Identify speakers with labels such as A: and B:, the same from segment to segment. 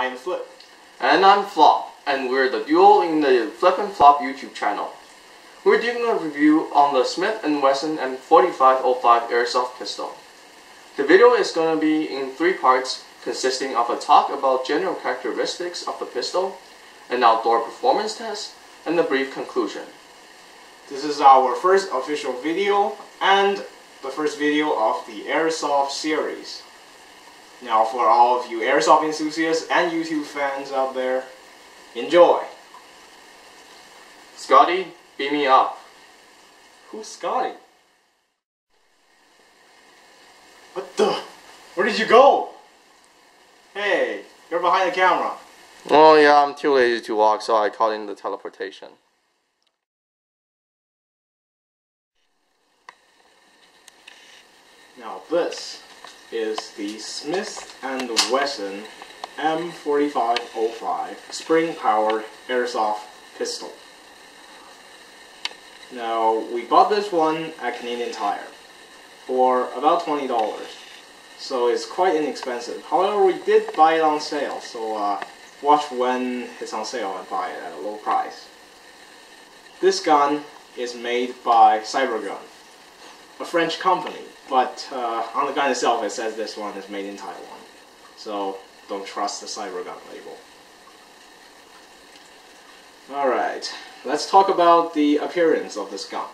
A: I am Flip.
B: And I'm Flop, and we're the duo in the Flip and Flop YouTube channel. We're doing a review on the Smith & Wesson M4505 airsoft pistol. The video is going to be in 3 parts, consisting of a talk about general characteristics of the pistol, an outdoor performance test, and a brief conclusion.
A: This is our first official video and the first video of the airsoft series. Now for all of you airsoft enthusiasts and YouTube fans out there, enjoy!
B: Scotty, beam me up.
A: Who's Scotty? What the? Where did you go? Hey, you're behind the camera.
B: Oh yeah, I'm too lazy to walk, so I called in the teleportation.
A: Now this is the Smith & Wesson M4505 spring-powered airsoft pistol. Now we bought this one at Canadian Tire for about $20, so it's quite inexpensive. However, we did buy it on sale, so watch when it's on sale and buy it at a low price. This gun is made by Cybergun, a French company, but on the gun itself it says this one is made in Taiwan, so don't trust the Cybergun label. Alright, let's talk about the appearance of this gun.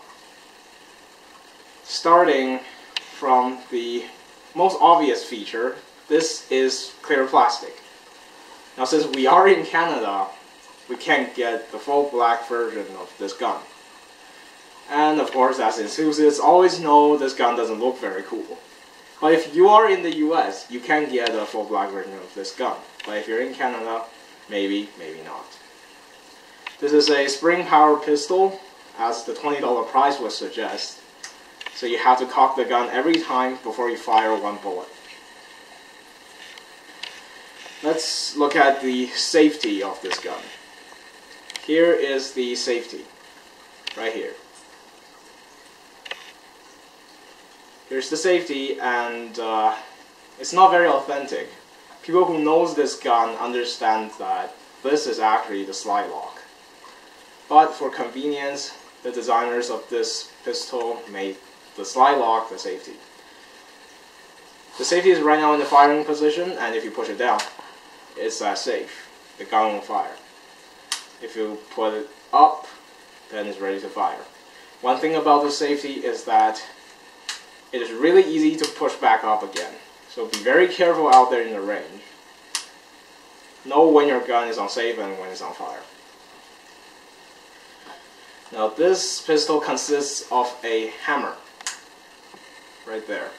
A: Starting from the most obvious feature, this is clear plastic. Now since we are in Canada, we can't get the full black version of this gun. And of course, as enthusiasts always know, this gun doesn't look very cool. But if you are in the US, you can get a full black version of this gun. But if you're in Canada, maybe, maybe not. This is a spring-powered pistol, as the $20 price would suggest. So you have to cock the gun every time before you fire one bullet. Let's look at the safety of this gun. Here is the safety, right here. Here's the safety, and it's not very authentic. People who knows this gun understand that this is actually the slide lock. But for convenience, the designers of this pistol made the slide lock the safety. The safety is right now in the firing position, and if you push it down, it's safe. The gun won't fire. If you put it up, then it's ready to fire. One thing about the safety is that it is really easy to push back up again. So be very careful out there in the range. Know when your gun is unsafe and when it's on fire. Now this pistol consists of a hammer. Right there.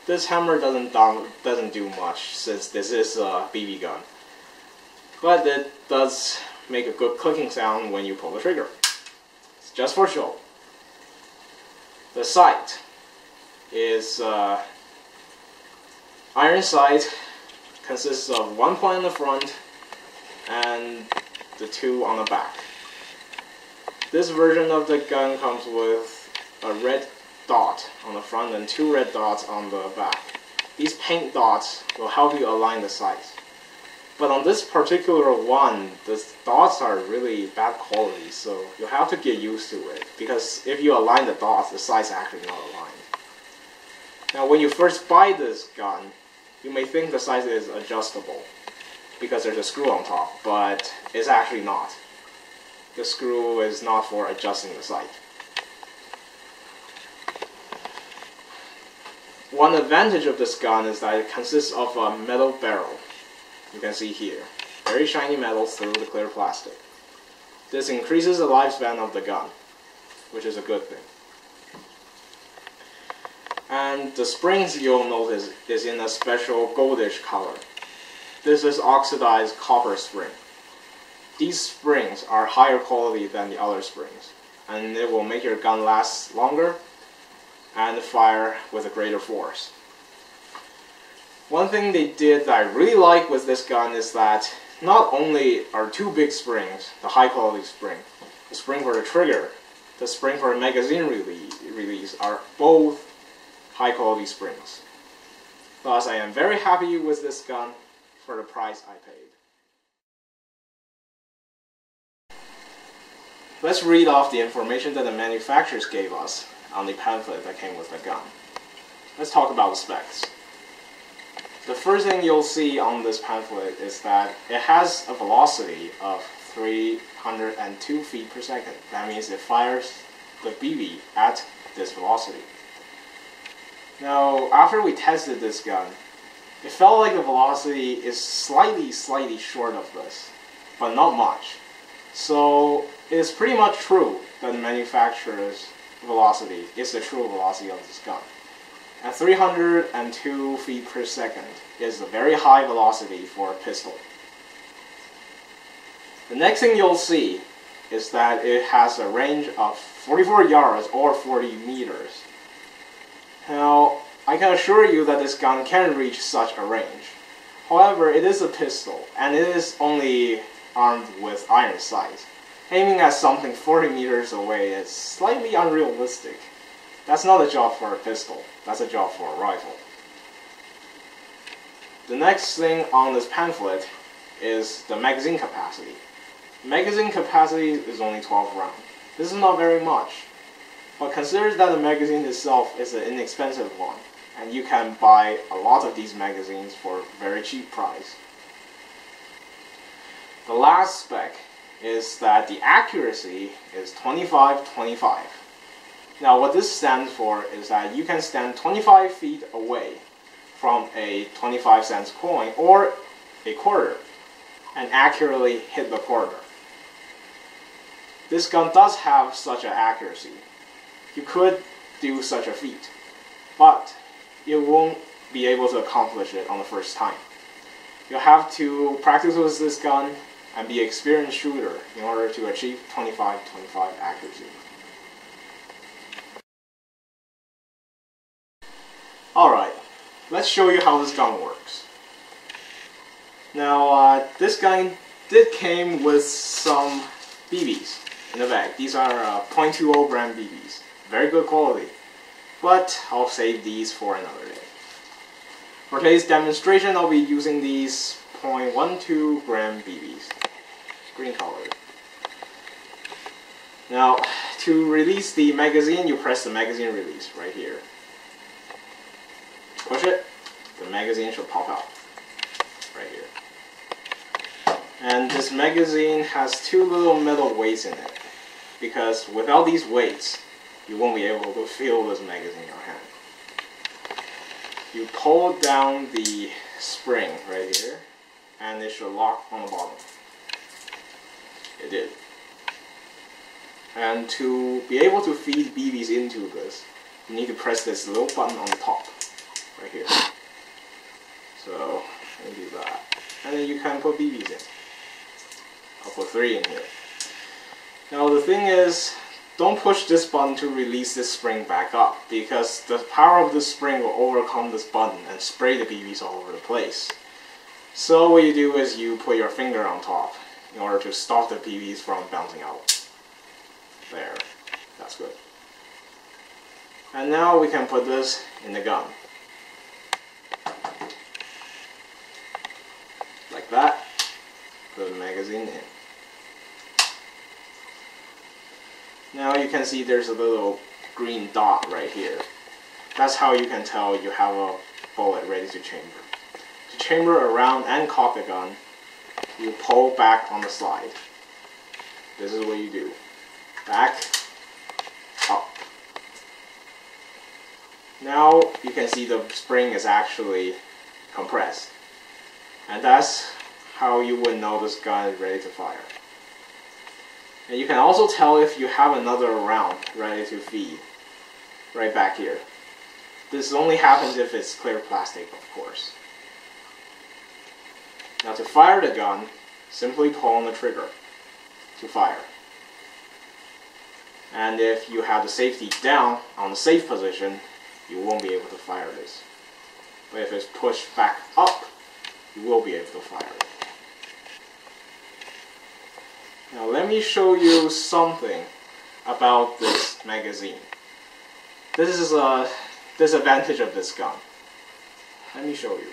A: This hammer doesn't do much since this is a BB gun. But it does make a good clicking sound when you pull the trigger. It's just for show. The sight is iron sight, consists of 1 point on the front and the 2 on the back. This version of the gun comes with a red dot on the front and 2 red dots on the back. These paint dots will help you align the sights. But on this particular one, the dots are really bad quality, so you'll have to get used to it, because if you align the dots, the sight's actually not aligned. Now when you first buy this gun, you may think the sight is adjustable because there's a screw on top, but it's actually not. The screw is not for adjusting the sight. One advantage of this gun is that it consists of a metal barrel. You can see here, very shiny metal through the clear plastic. This increases the lifespan of the gun, which is a good thing. And the springs you'll notice is in a special goldish color. This is oxidized copper spring. These springs are higher quality than the other springs, and it will make your gun last longer and fire with a greater force. One thing they did that I really like with this gun is that not only are 2 big springs, the high quality spring, the spring for the trigger, the spring for the magazine release are both high quality springs. Thus I am very happy with this gun for the price I paid. let's read off the information that the manufacturers gave us on the pamphlet that came with the gun. Let's talk about the specs. The first thing you'll see on this pamphlet is that it has a velocity of 302 feet per second. That means it fires the BB at this velocity. Now, after we tested this gun, it felt like the velocity is slightly short of this, but not much. So it's pretty much true that the manufacturer's velocity is the true velocity of this gun. And 302 feet per second is a very high velocity for a pistol. The next thing you'll see is that it has a range of 44 yards or 40 meters. Now, I can assure you that this gun can reach such a range. However, it is a pistol, and it is only armed with iron sights. Aiming at something 40 meters away is slightly unrealistic. That's not a job for a pistol, that's a job for a rifle. The next thing on this pamphlet is the magazine capacity. Magazine capacity is only 12 rounds. This is not very much, but consider that the magazine itself is an inexpensive one, and you can buy a lot of these magazines for a very cheap price. The last spec is that the accuracy is 25-25. Now what this stands for is that you can stand 25 feet away from a 25-cent coin or a quarter and accurately hit the quarter. This gun does have such an accuracy. You could do such a feat, but you won't be able to accomplish it on the first time. You'll have to practice with this gun and be an experienced shooter in order to achieve 25-25 accuracy. Alright, let's show you how this gun works. Now, this gun did came with some BBs in the bag. These are .20 brand BBs. Very good quality, but I'll save these for another day. For today's demonstration, I'll be using these .12 gram BBs, green colored. Now, to release the magazine, you press the magazine release right here. Push it, the magazine should pop out right here. And this magazine has two little metal weights in it, because without these weights, you won't be able to feel this magazine in your hand. You pull down the spring right here, and it should lock on the bottom. It did. And to be able to feed BBs into this, you need to press this little button on the top, right here. So, let me do that. And then you can put BBs in. I'll put 3 in here. Now the thing is, don't push this button to release this spring back up, because the power of this spring will overcome this button and spray the BBs all over the place. So what you do is you put your finger on top in order to stop the BBs from bouncing out. There, that's good. And now we can put this in the gun. Like that. Put the magazine in. Now you can see there's a little green dot right here. That's how you can tell you have a bullet ready to chamber. To chamber around and cock the gun, you pull back on the slide. This is what you do. Back, up. Now you can see the spring is actually compressed. And that's how you would know this gun is ready to fire. And you can also tell if you have another round ready to feed right back here. This only happens if it's clear plastic, of course. Now to fire the gun, simply pull on the trigger to fire. And if you have the safety down on the safe position, you won't be able to fire this. But if it's pushed back up, you will be able to fire it. Now let me show you something about this magazine. This is a disadvantage of this gun. Let me show you.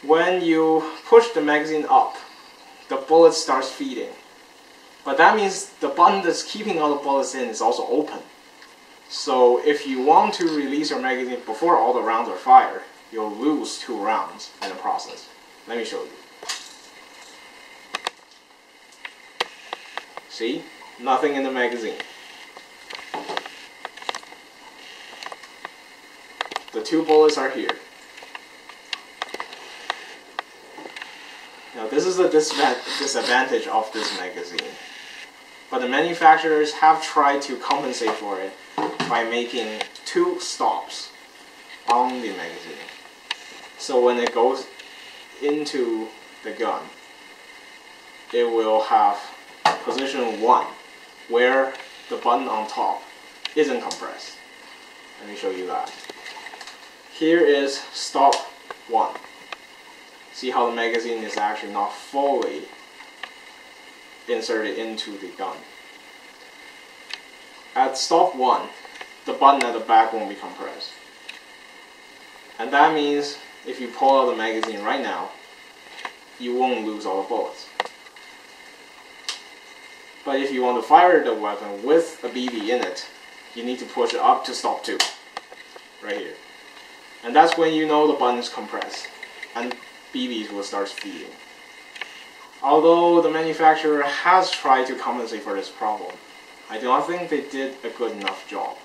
A: When you push the magazine up, the bullet starts feeding. But that means the button that's keeping all the bullets in is also open. So if you want to release your magazine before all the rounds are fired, you'll lose 2 rounds in the process. Let me show you. See? Nothing in the magazine. The 2 bullets are here. Now this is the disadvantage of this magazine. But the manufacturers have tried to compensate for it by making 2 stops on the magazine. So when it goes into the gun, it will have position 1, where the button on top isn't compressed. Let me show you that. Here is stop 1. See how the magazine is actually not fully inserted into the gun. At stop 1, the button at the back won't be compressed. And that means if you pull out the magazine right now, you won't lose all the bullets. But if you want to fire the weapon with a BB in it, you need to push it up to stop 2, right here. And that's when you know the button is compressed, and BBs will start feeding. Although the manufacturer has tried to compensate for this problem, I do not think they did a good enough job.